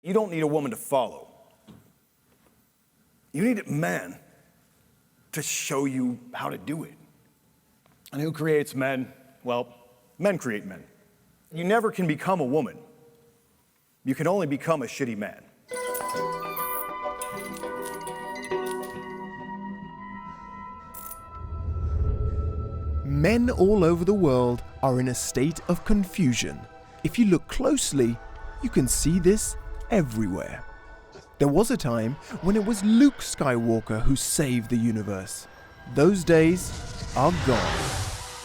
You don't need a woman to follow. You need a man to show you how to do it. And who creates men? Well, men create men. You never can become a woman. You can only become a shitty man. Men all over the world are in a state of confusion. If you look closely, you can see this everywhere. There was a time when it was Luke Skywalker who saved the universe. Those days are gone.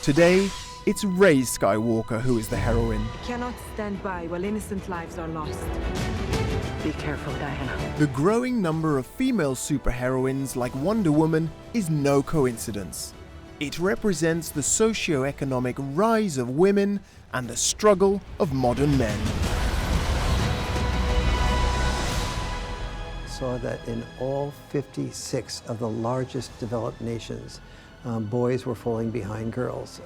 Today, it's Rey Skywalker who is the heroine. I cannot stand by while innocent lives are lost. Be careful, Diana. The growing number of female superheroines like Wonder Woman is no coincidence. It represents the socio-economic rise of women and the struggle of modern men. Saw that in all 56 of the largest developed nations, boys were falling behind girls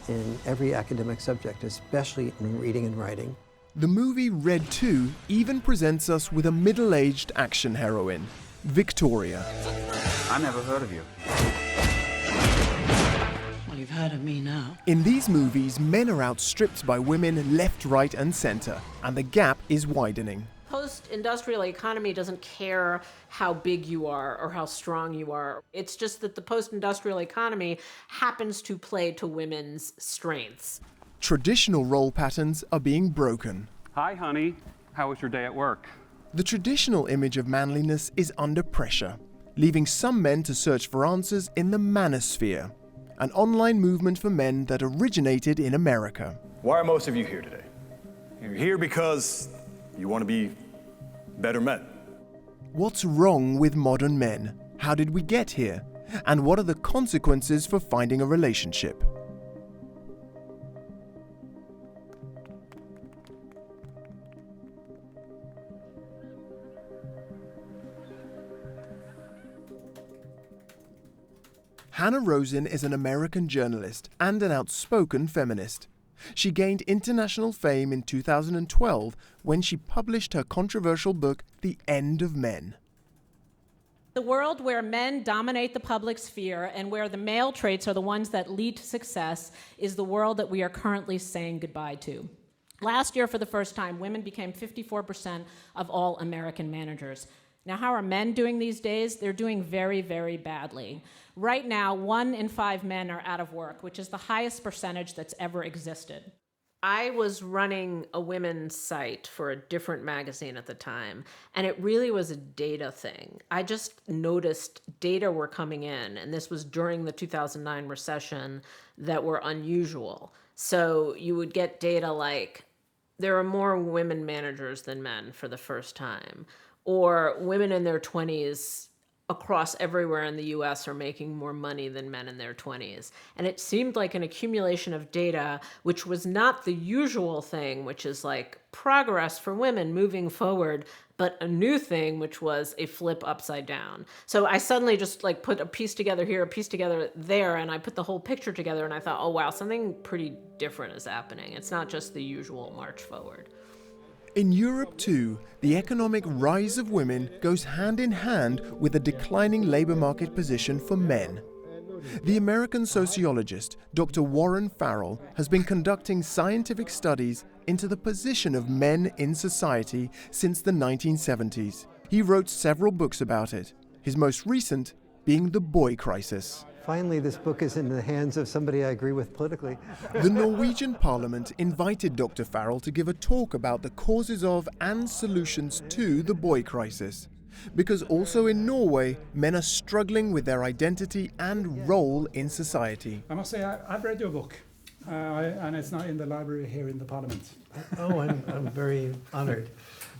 in every academic subject, especially in reading and writing. The movie Red 2 even presents us with a middle-aged action heroine, Victoria. I never heard of you. Well, you've heard of me now. In these movies, men are outstripped by women left, right, and center, and the gap is widening. Post-industrial economy doesn't care how big you are or how strong you are. It's just that the post-industrial economy happens to play to women's strengths. Traditional role patterns are being broken. Hi, honey. How was your day at work? The traditional image of manliness is under pressure, leaving some men to search for answers in the manosphere, an online movement for men that originated in America. Why are most of you here today? You're here because you want to be better men. What's wrong with modern men? How did we get here? And what are the consequences for finding a relationship? Hannah Rosen is an American journalist and an outspoken feminist. She gained international fame in 2012 when she published her controversial book, The End of Men. The world where men dominate the public sphere and where the male traits are the ones that lead to success is the world that we are currently saying goodbye to. Last year, for the first time, women became 54% of all American managers. Now, how are men doing these days? They're doing very, very badly. Right now, 1 in 5 men are out of work, which is the highest percentage that's ever existed. I was running a women's site for a different magazine at the time, and it really was a data thing. I just noticed data were coming in, and this was during the 2009 recession, that were unusual. So you would get data like, there are more women managers than men for the first time, or women in their 20s across everywhere in the US are making more money than men in their 20s. And it seemed like an accumulation of data, which was not the usual thing, which is like progress for women moving forward, but a new thing, which was a flip upside down. So I suddenly just like put a piece together here, a piece together there, and I put the whole picture together and I thought, oh wow, something pretty different is happening. It's not just the usual march forward. In Europe too, the economic rise of women goes hand in hand with a declining labor market position for men. The American sociologist Dr. Warren Farrell has been conducting scientific studies into the position of men in society since the 1970s. He wrote several books about it, his most recent being The Boy Crisis. Finally, this book is in the hands of somebody I agree with politically. The Norwegian Parliament invited Dr. Farrell to give a talk about the causes of and solutions to the boy crisis. Because also in Norway, men are struggling with their identity and role in society. I must say, I've read your book, and it's not in the library here in the Parliament. Oh, I'm very honored.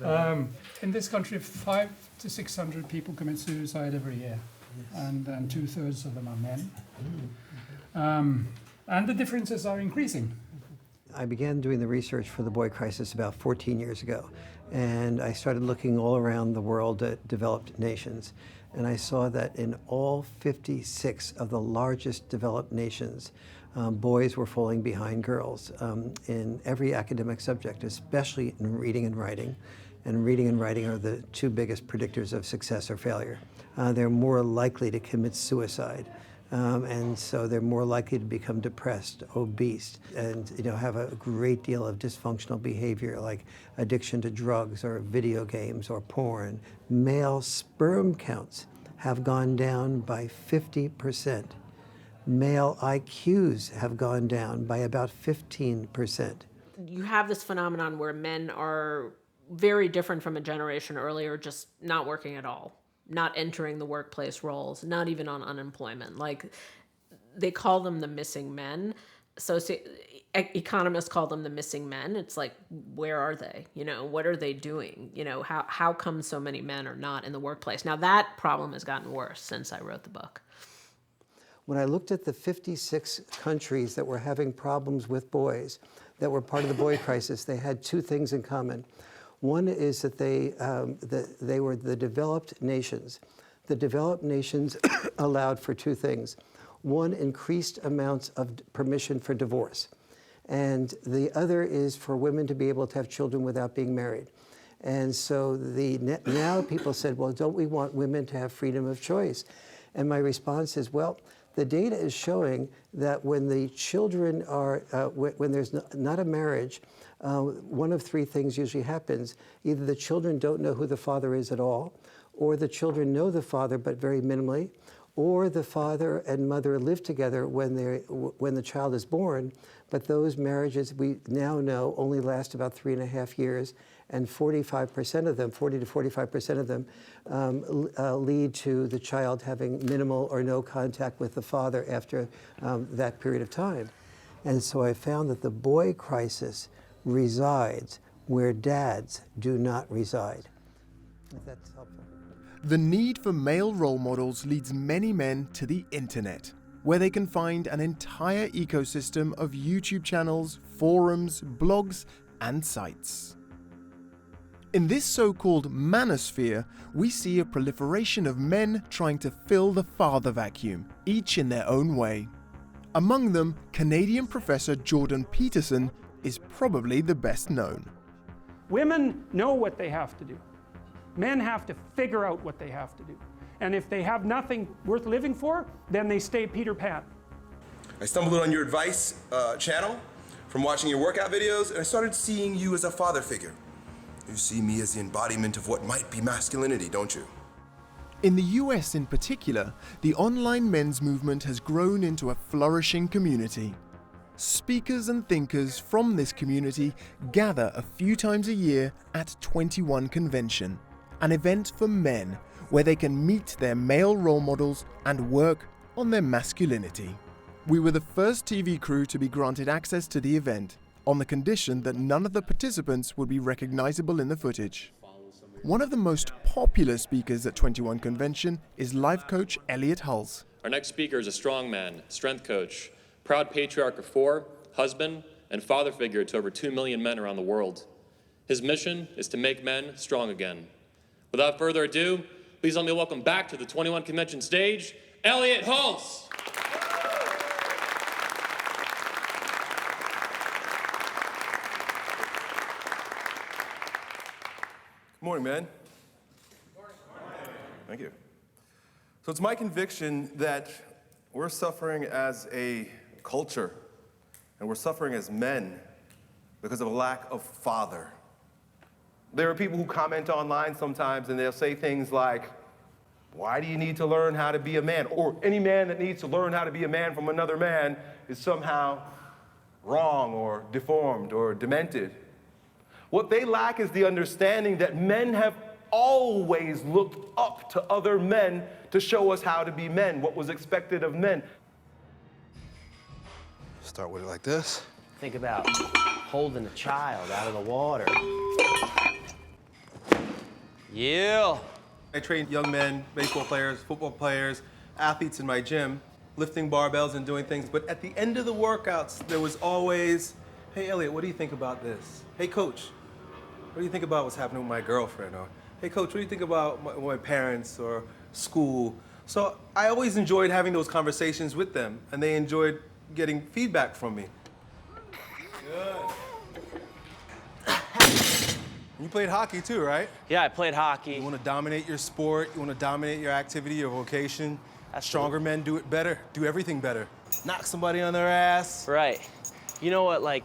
In this country, 500 to 600 people commit suicide every year. And 2/3 of them are men. And the differences are increasing. I began doing the research for the boy crisis about 14 years ago. And I started looking all around the world at developed nations. And I saw that in all 56 of the largest developed nations, boys were falling behind girls in every academic subject, especially in reading and writing. and reading and writing are the two biggest predictors of success or failure. They're more likely to commit suicide. And so they're more likely to become depressed, obese, and have a great deal of dysfunctional behavior like addiction to drugs or video games or porn. Male sperm counts have gone down by 50%. Male IQs have gone down by about 15%. You have this phenomenon where men are very different from a generation earlier, just not working at all, not entering the workplace roles, not even on unemployment. Like, they call them the missing men. Economists call them the missing men. It's like, where are they? What are they doing? How come so many men are not in the workplace? Now, that problem has gotten worse since I wrote the book. When I looked at the 56 countries that were having problems with boys, that were part of the boy crisis, they had two things in common. One is that they were the developed nations. The developed nations allowed for two things. One, increased amounts of permission for divorce. And the other is for women to be able to have children without being married. And so now people said, well, don't we want women to have freedom of choice? And my response is, well, the data is showing that when the children are, when there's not a marriage, one of three things usually happens. Either the children don't know who the father is at all, or the children know the father but very minimally, or the father and mother live together when the child is born, but those marriages, we now know, only last about 3.5 years, and 45% of them, 40 to 45% of them, lead to the child having minimal or no contact with the father after that period of time. And so I found that the boy crisis resides where dads do not reside. If that's helpful. The need for male role models leads many men to the internet, where they can find an entire ecosystem of YouTube channels, forums, blogs, and sites. In this so-called manosphere, we see a proliferation of men trying to fill the father vacuum, each in their own way. Among them, Canadian professor Jordan Peterson is probably the best known. Women know what they have to do. Men have to figure out what they have to do. And if they have nothing worth living for, then they stay Peter Pan. I stumbled on your advice channel from watching your workout videos, and I started seeing you as a father figure. You see me as the embodiment of what might be masculinity, don't you? In the US in particular, the online men's movement has grown into a flourishing community. Speakers and thinkers from this community gather a few times a year at 21 Convention, an event for men where they can meet their male role models and work on their masculinity. We were the first TV crew to be granted access to the event, on the condition that none of the participants would be recognizable in the footage. One of the most popular speakers at 21 Convention is life coach Elliot Hulse. Our next speaker is a strong man, strength coach, proud patriarch of 4, husband, and father figure to over 2 million men around the world. His mission is to make men strong again. Without further ado, please let me welcome back to the 21 Convention stage, Elliot Hulse. Good morning, man. Thank you. So it's my conviction that we're suffering as a culture, and we're suffering as men because of a lack of father. There are people who comment online sometimes and they'll say things like, why do you need to learn how to be a man? Or any man that needs to learn how to be a man from another man is somehow wrong or deformed or demented. What they lack is the understanding that men have always looked up to other men to show us how to be men, what was expected of men. Start with it like this. Think about holding a child out of the water. Yeah. I train young men, baseball players, football players, athletes in my gym, lifting barbells and doing things. But at the end of the workouts, there was always, hey, Elliot, what do you think about this? Hey, coach, what do you think about what's happening with my girlfriend? Or, hey, coach, what do you think about my parents or school? So I always enjoyed having those conversations with them, and they enjoyed getting feedback from me. Good. You played hockey too, right? Yeah, I played hockey. You want to dominate your sport, you want to dominate your activity, your vocation. Stronger men do it better, do everything better. Knock somebody on their ass. Right. You know what, like...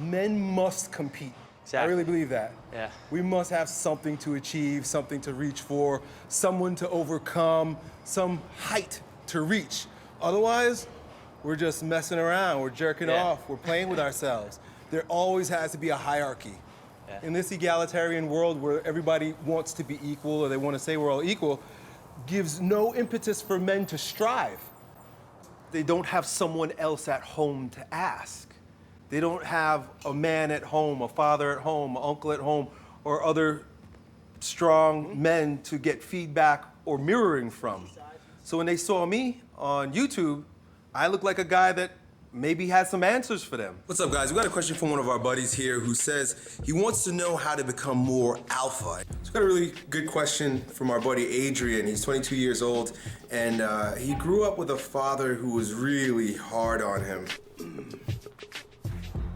Men must compete. Exactly. I really believe that. Yeah. We must have something to achieve, something to reach for, someone to overcome, some height to reach. Otherwise, we're just messing around, we're jerking off, we're playing with ourselves. There always has to be a hierarchy. Yeah. In this egalitarian world where everybody wants to be equal, or they want to say we're all equal, gives no impetus for men to strive. They don't have someone else at home to ask. They don't have a man at home, a father at home, an uncle at home, or other strong men to get feedback or mirroring from. So when they saw me on YouTube, I looked like a guy that maybe had some answers for them. What's up, guys? We got a question from one of our buddies here who says he wants to know how to become more alpha. So we got a really good question from our buddy Adrian. He's 22 years old, and he grew up with a father who was really hard on him.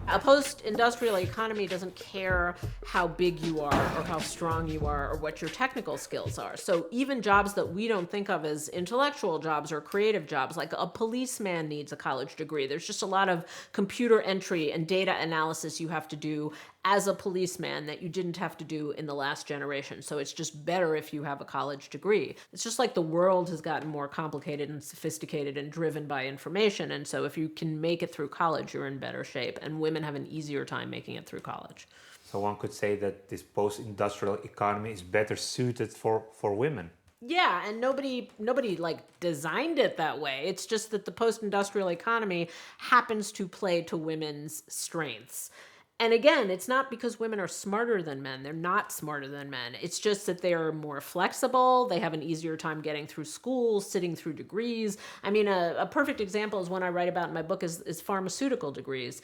A post-industrial economy doesn't care how big you are or how strong you are or what your technical skills are. So even jobs that we don't think of as intellectual jobs or creative jobs, like a policeman needs a college degree. There's just a lot of computer entry and data analysis you have to do as a policeman that you didn't have to do in the last generation. So it's just better if you have a college degree. It's just like the world has gotten more complicated and sophisticated and driven by information. And so if you can make it through college, you're in better shape. And women have an easier time making it through college. So one could say that this post-industrial economy is better suited for women. Yeah, and nobody like designed it that way. It's just that the post-industrial economy happens to play to women's strengths. And again, it's not because women are smarter than men. They're not smarter than men. It's just that they are more flexible. They have an easier time getting through school, sitting through degrees. I mean, a perfect example is one I write about in my book is pharmaceutical degrees.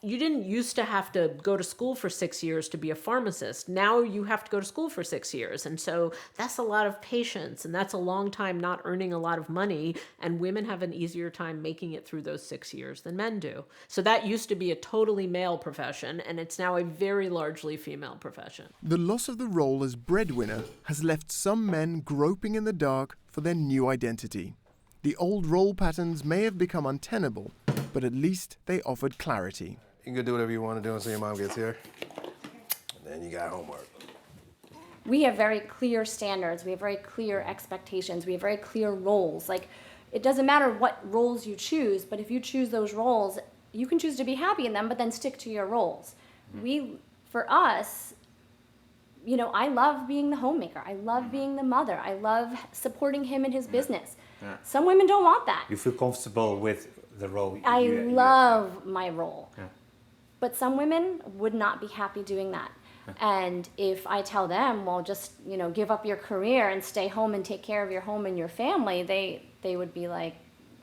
You didn't used to have to go to school for 6 years to be a pharmacist. Now you have to go to school for 6 years. And so that's a lot of patience, and that's a long time not earning a lot of money, and women have an easier time making it through those 6 years than men do. So that used to be a totally male profession, and it's now a very largely female profession. The loss of the role as breadwinner has left some men groping in the dark for their new identity. The old role patterns may have become untenable, but at least they offered clarity. You can do whatever you want to do until your mom gets here. And then you got homework. We have very clear standards. We have very clear expectations. We have very clear roles. Like, it doesn't matter what roles you choose, but if you choose those roles, you can choose to be happy in them, but then stick to your roles. For us, you know, I love being the homemaker. I love being the mother. I love supporting him in his business. Yeah. Some women don't want that. You feel comfortable with the role? I love my role. Yeah. But some women would not be happy doing that. Yeah. And if I tell them, well, just, you know, give up your career and stay home and take care of your home and your family, they would be like,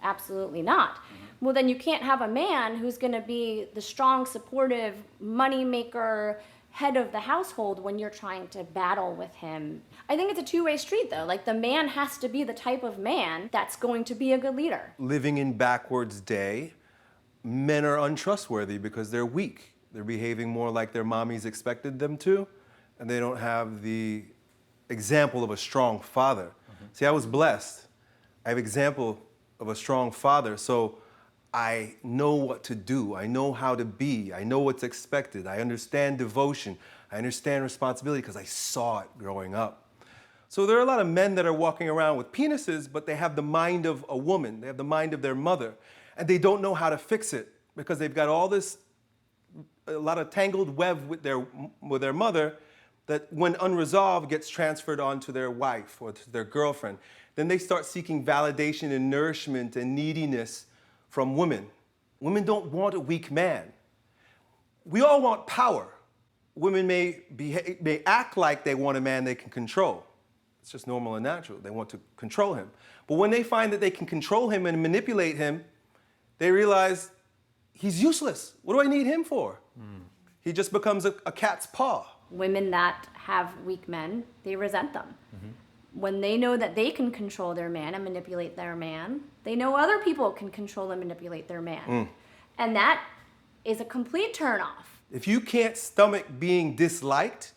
absolutely not. Mm-hmm. Well, then you can't have a man who's going to be the strong, supportive, money maker, head of the household when you're trying to battle with him. I think it's a two-way street, though. Like, the man has to be the type of man that's going to be a good leader. Living in backwards day, men are untrustworthy because they're weak. They're behaving more like their mommies expected them to, and they don't have the example of a strong father. Mm-hmm. See, I was blessed. I have example of a strong father, so I know what to do. I know how to be. I know what's expected. I understand devotion. I understand responsibility because I saw it growing up. So there are a lot of men that are walking around with penises, but they have the mind of a woman. They have the mind of their mother. And they don't know how to fix it because they've got all this, a lot of tangled web with their mother that when unresolved gets transferred onto their wife or to their girlfriend. Then they start seeking validation and nourishment and neediness from women. Women don't want a weak man. We all want power. Women may act like they want a man they can control. It's just normal and natural. They want to control him. But when they find that they can control him and manipulate him, they realize he's useless. What do I need him for? He just becomes a cat's paw. Women that have weak men, they resent them. Mm-hmm. When they know that they can control their man and manipulate their man, they know other people can control and manipulate their man. And that is a complete turnoff. If you can't stomach being disliked,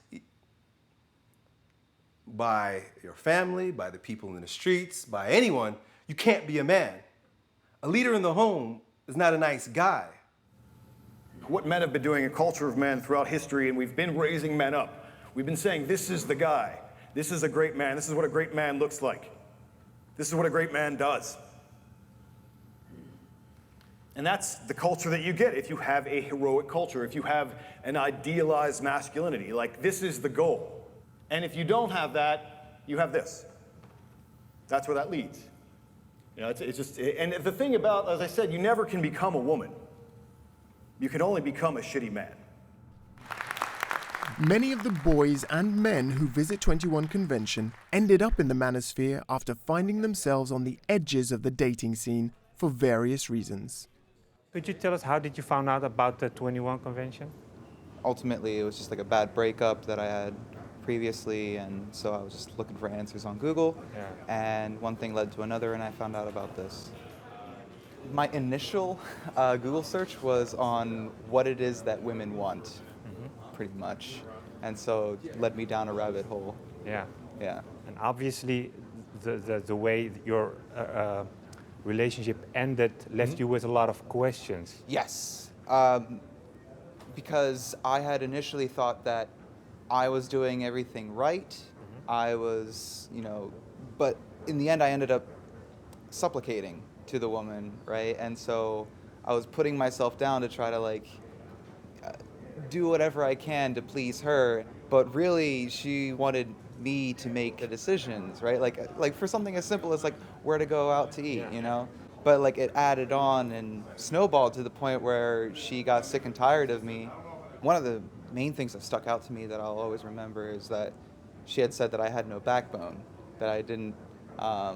by your family, by the people in the streets, by anyone, you can't be a man. A leader in the home is not a nice guy. What men have been doing, a culture of men throughout history, and we've been raising men up. We've been saying, this is the guy. This is a great man. This is what a great man looks like. This is what a great man does. And that's the culture that you get if you have a heroic culture, if you have an idealized masculinity. Like, this is the goal. And if you don't have that, you have this. That's where that leads. You know, it's just, and the thing about, as I said, you never can become a woman. You can only become a shitty man. Many of the boys and men who visit 21 Convention ended up in the manosphere after finding themselves on the edges of the dating scene for various reasons. Could you tell us how did you find out about the 21 Convention? Ultimately, it was just like a bad breakup that I had previously, and so I was just looking for answers on Google, and one thing led to another, and I found out about this. My initial Google search was on what it is that women want, pretty much, and so it led me down a rabbit hole. Yeah. Yeah. And obviously, the way your relationship ended left you with a lot of questions. Yes, because I had initially thought that I was doing everything right. I was, but in the end I ended up supplicating to the woman, right? And so I was putting myself down to try to do whatever I can to please her, but really she wanted me to make the decisions, right? Like for something as simple as where to go out to eat, But it added on and snowballed to the point where she got sick and tired of me. One of the main things that stuck out to me that I'll always remember is that she had said that I had no backbone, that I didn't, I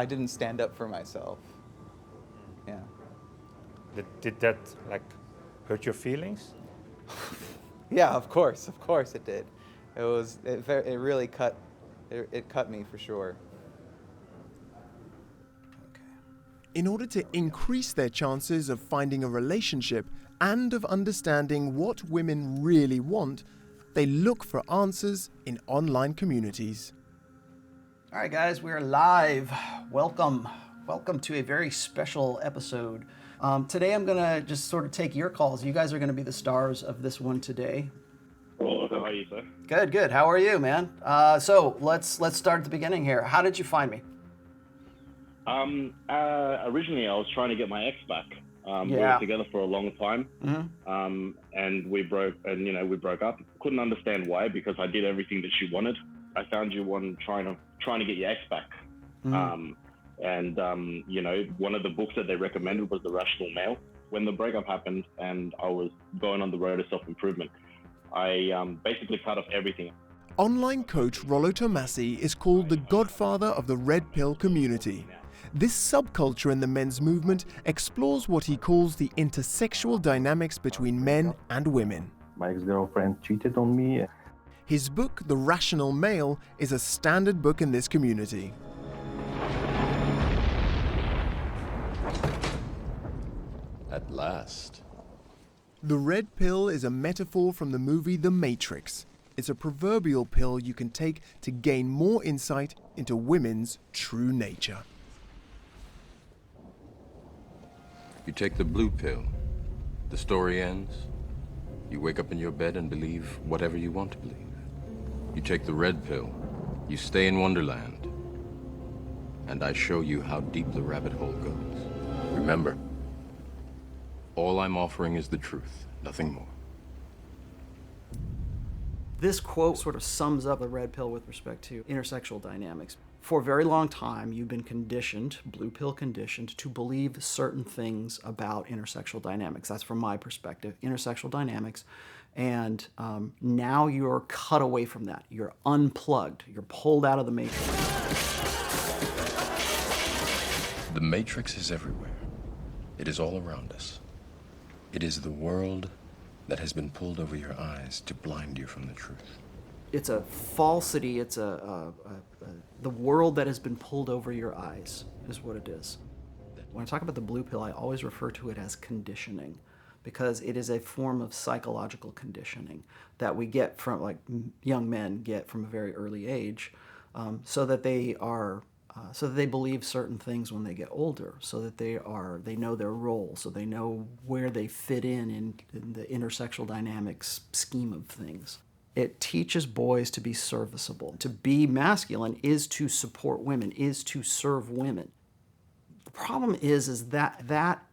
didn't stand up for myself. Yeah. Did that hurt your feelings? Yeah, of course it did. It really cut me for sure. In order to increase their chances of finding a relationship and of understanding what women really want, they look for answers in online communities. All right, guys, we're live. Welcome to a very special episode. Today I'm gonna just sort of take your calls. You guys are gonna be the stars of this one today. Well, how are you, sir? Good. How are you, man? So let's start at the beginning here. How did you find me? Originally I was trying to get my ex back. We were together for a long time, and we broke up. Couldn't understand why, because I did everything that she wanted. I found you one trying to get your ex back. One of the books that they recommended was The Rational Male. When the breakup happened and I was going on the road to self-improvement, I basically cut off everything. Online coach Rollo Tomasi is called the godfather of the red pill community. This subculture in the men's movement explores what he calls the intersexual dynamics between men and women. My ex-girlfriend cheated on me. His book, The Rational Male, is a standard book in this community. At last. The red pill is a metaphor from the movie The Matrix. It's a proverbial pill you can take to gain more insight into women's true nature. You take the blue pill. The story ends. You wake up in your bed and believe whatever you want to believe. You take the red pill. You stay in Wonderland. And I show you how deep the rabbit hole goes. Remember, all I'm offering is the truth, nothing more. This quote sort of sums up the red pill with respect to intersexual dynamics. For a very long time, you've been conditioned, blue pill conditioned, to believe certain things about intersexual dynamics. That's from my perspective, intersexual dynamics. And now you're cut away from that. You're unplugged. You're pulled out of the matrix. The matrix is everywhere. It is all around us. It is the world that has been pulled over your eyes to blind you from the truth. It's a falsity. It's the world that has been pulled over your eyes is what it is. When I talk about the blue pill, I always refer to it as conditioning. because it is a form of psychological conditioning that we get from, like young men get from a very early age, so that they believe certain things when they get older, so that they know their role, so they know where they fit in the intersexual dynamics scheme of things. It teaches boys to be serviceable. To be masculine is to support women, is to serve women. The problem is that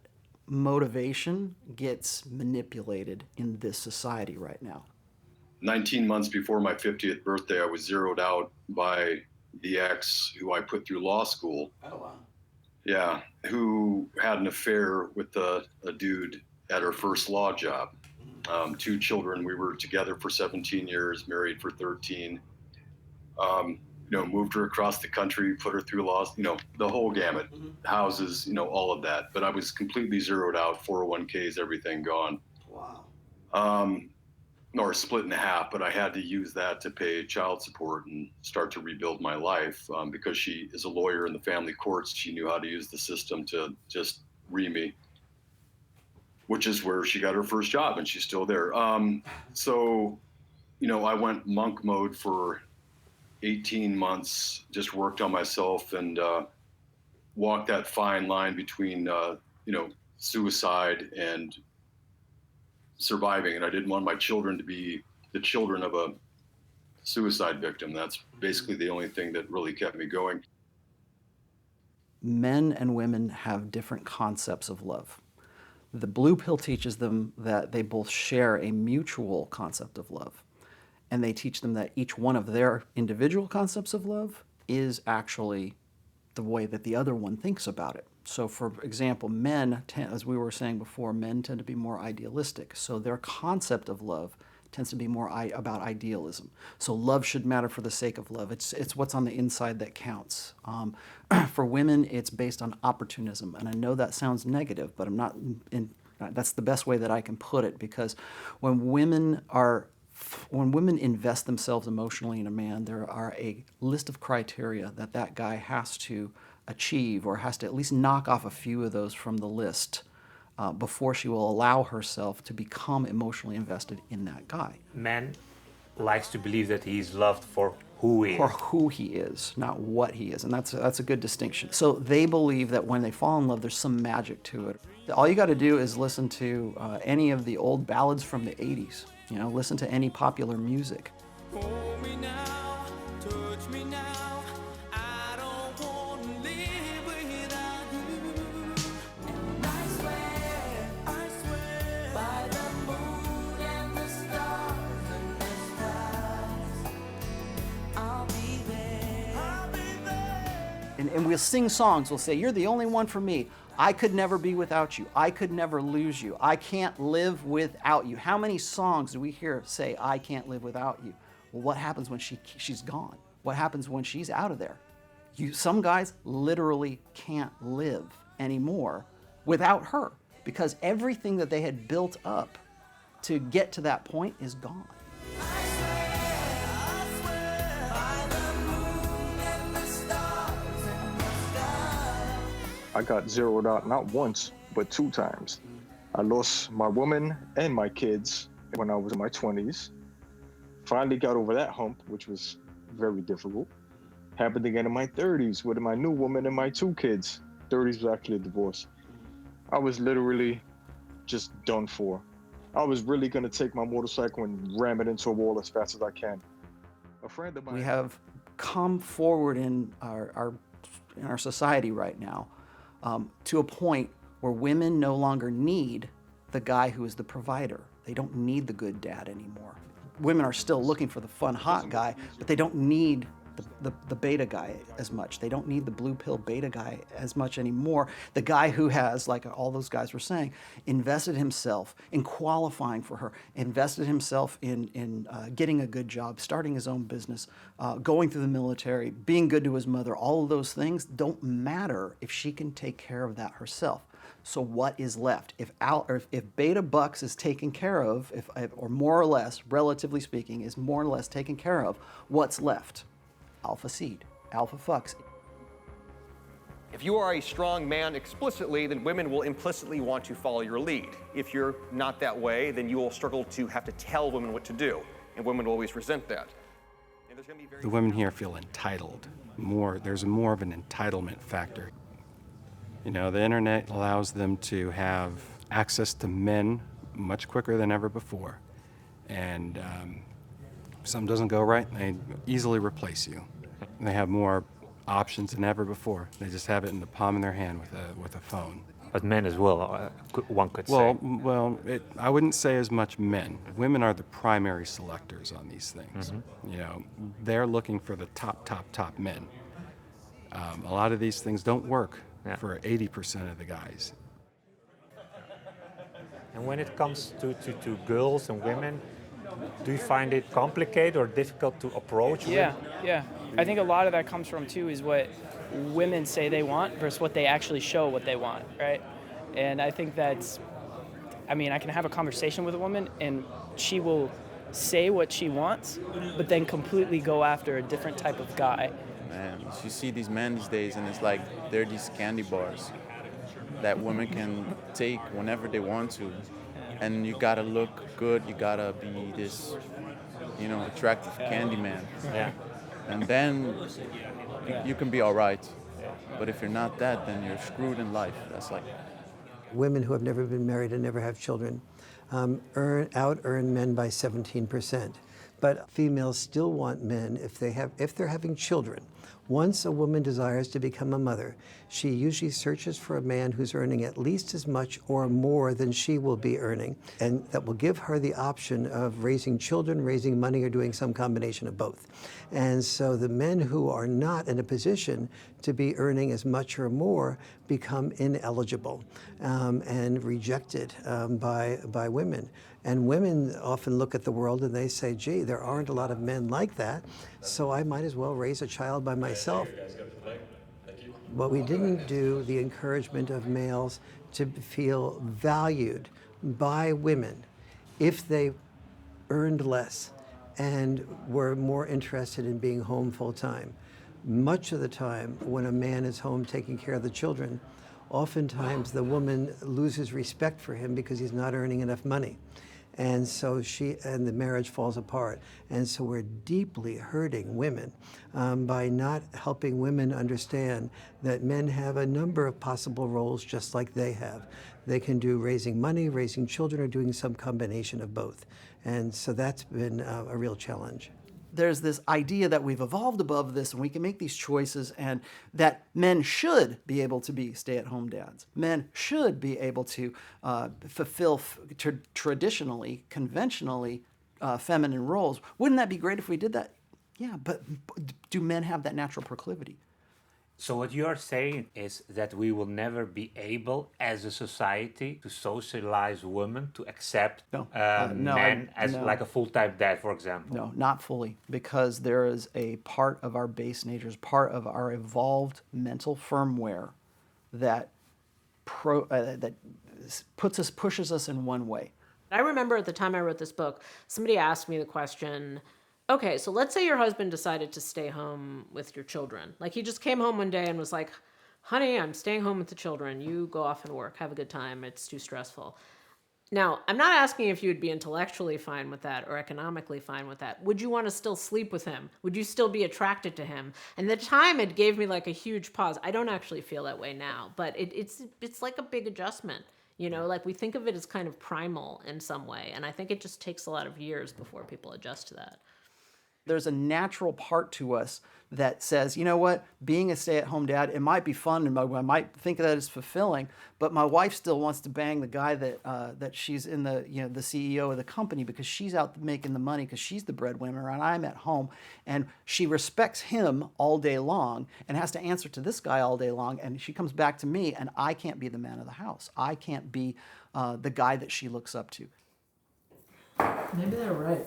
motivation gets manipulated in this society right now. 19 months before my 50th birthday, I was zeroed out by the ex who I put through law school. Oh, wow. Yeah, who had an affair with a dude at her first law job. 2 children. We were together for 17 years, married for 13. Moved her across the country, put her through law, the whole gamut, houses, all of that. But I was completely zeroed out, 401ks, everything gone. Wow. Or split in half, but I had to use that to pay child support and start to rebuild my life. Because she is a lawyer in the family courts, she knew how to use the system to just me, which is where she got her first job, and she's still there. So, I went monk mode for 18 months, just worked on myself and walked that fine line between, suicide and surviving. And I didn't want my children to be the children of a suicide victim. That's basically the only thing that really kept me going. Men and women have different concepts of love. The blue pill teaches them that they both share a mutual concept of love. And they teach them that each one of their individual concepts of love is actually the way that the other one thinks about it. So for example, men, as we were saying before, men tend to be more idealistic. So their concept of love tends to be more about idealism. So love should matter for the sake of love. It's what's on the inside that counts. For women, it's based on opportunism. And I know that sounds negative, but that's the best way that I can put it, because when women invest themselves emotionally in a man, there are a list of criteria that guy has to achieve, or has to at least knock off a few of those from the list before she will allow herself to become emotionally invested in that guy. Man likes to believe that he's loved for who he is. For who he is, not what he is. And that's a good distinction. So they believe that when they fall in love, there's some magic to it. All you got to do is listen to any of the old ballads from the 80s. Listen to any popular music. Hold me now, touch me now. I don't want to live without you. And I swear, by the moon and the stars and the stars, I'll be there. And we'll sing songs. We'll say, "You're the only one for me. I could never be without you. I could never lose you. I can't live without you." How many songs do we hear say, "I can't live without you"? Well, what happens when she's gone? What happens when she's out of there? Some guys literally can't live anymore without her, because everything that they had built up to get to that point is gone. I got zeroed out not once, but 2 times. I lost my woman and my kids when I was in my 20s. Finally got over that hump, which was very difficult. Happened again in my 30s with my new woman and my 2 kids. 30s was actually a divorce. I was literally just done for. I was really gonna take my motorcycle and ram it into a wall as fast as I can. A friend of mine— We have come forward in our society right now to a point where women no longer need the guy who is the provider. They don't need the good dad anymore. Women are still looking for the fun, hot guy, but they don't need the beta guy as much. They don't need the blue pill beta guy as much anymore. The guy who has, like all those guys were saying, invested himself in qualifying for her, invested himself in getting a good job, starting his own business, going through the military, being good to his mother. All of those things don't matter if she can take care of that herself. So what is left? If Beta Bucks is taken care of, or more or less, relatively speaking, is more or less taken care of, what's left? Alpha Seed, Alpha Fucks. If you are a strong man explicitly, then women will implicitly want to follow your lead. If you're not that way, then you will struggle to have to tell women what to do, and women will always resent that. The women here feel entitled. There's more of an entitlement factor. You know, the internet allows them to have access to men much quicker than ever before. And if something doesn't go right, they easily replace you. They have more options than ever before. They just have it in the palm of their hand with a phone. But men as well, one could say. Well, I wouldn't say as much men. Women are the primary selectors on these things. Mm-hmm. You know, they're looking for the top men. A lot of these things don't work for 80% of the guys. And when it comes to girls and women, do you find it complicated or difficult to approach? Yeah. I think a lot of that comes from, too, is what women say they want versus what they actually show what they want, right? And I think I can have a conversation with a woman and she will say what she wants, but then completely go after a different type of guy. Man, you see these men these days and it's like they're these candy bars that women can take whenever they want to. And you gotta look good, you gotta be this, attractive candy man. Yeah. And then you can be all right. But if you're not that, then you're screwed in life. That's like... Women who have never been married and never have children out-earn men by 17%. But females still want men if they're having children. Once a woman desires to become a mother, she usually searches for a man who's earning at least as much or more than she will be earning, and that will give her the option of raising children, raising money, or doing some combination of both. And so the men who are not in a position to be earning as much or more become ineligible and rejected by women. And women often look at the world and they say, gee, there aren't a lot of men like that, so I might as well raise a child by myself. But we didn't do the encouragement of males to feel valued by women if they earned less and were more interested in being home full time. Much of the time, when a man is home taking care of the children, oftentimes the woman loses respect for him because he's not earning enough money. And so the marriage falls apart. And so we're deeply hurting women by not helping women understand that men have a number of possible roles just like they have. They can do raising money, raising children, or doing some combination of both. And so that's been a real challenge. There's this idea that we've evolved above this and we can make these choices, and that men should be able to be stay-at-home dads. Men should be able to fulfill traditionally, conventionally feminine roles. Wouldn't that be great if we did that? Yeah, but do men have that natural proclivity? So what you are saying is that we will never be able, as a society, to socialize women to accept men as like a full-time dad, for example. No, not fully, because there is a part of our base natures, part of our evolved mental firmware that pushes us in one way. I remember at the time I wrote this book, somebody asked me the question, okay, so let's say your husband decided to stay home with your children. Like, he just came home one day and was like, honey, I'm staying home with the children. You go off and work. Have a good time. It's too stressful. Now, I'm not asking if you would be intellectually fine with that or economically fine with that. Would you want to still sleep with him? Would you still be attracted to him? And at the time, it gave me like a huge pause. I don't actually feel that way now, but it's like a big adjustment. You know, like we think of it as kind of primal in some way. And I think it just takes a lot of years before people adjust to that. There's a natural part to us that says, you know what, being a stay-at-home dad, it might be fun and I might think that it's fulfilling, but my wife still wants to bang the guy that she's in the CEO of the company because she's out making the money because she's the breadwinner and I'm at home, and she respects him all day long and has to answer to this guy all day long, and she comes back to me and I can't be the man of the house. I can't be the guy that she looks up to. Maybe they're right.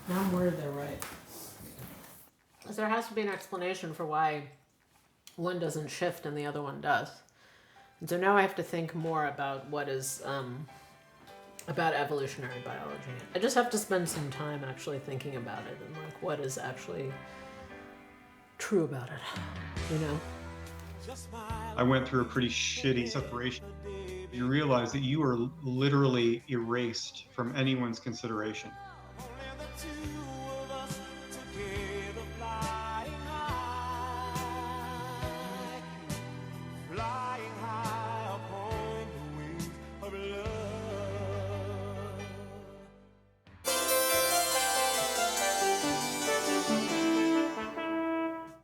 Now I'm worried they're right. Because there has to be an explanation for why one doesn't shift and the other one does. And so now I have to think more about what is, about evolutionary biology. I just have to spend some time actually thinking about it and like what is actually true about it, you know? I went through a pretty shitty separation. You realize that you are literally erased from anyone's consideration.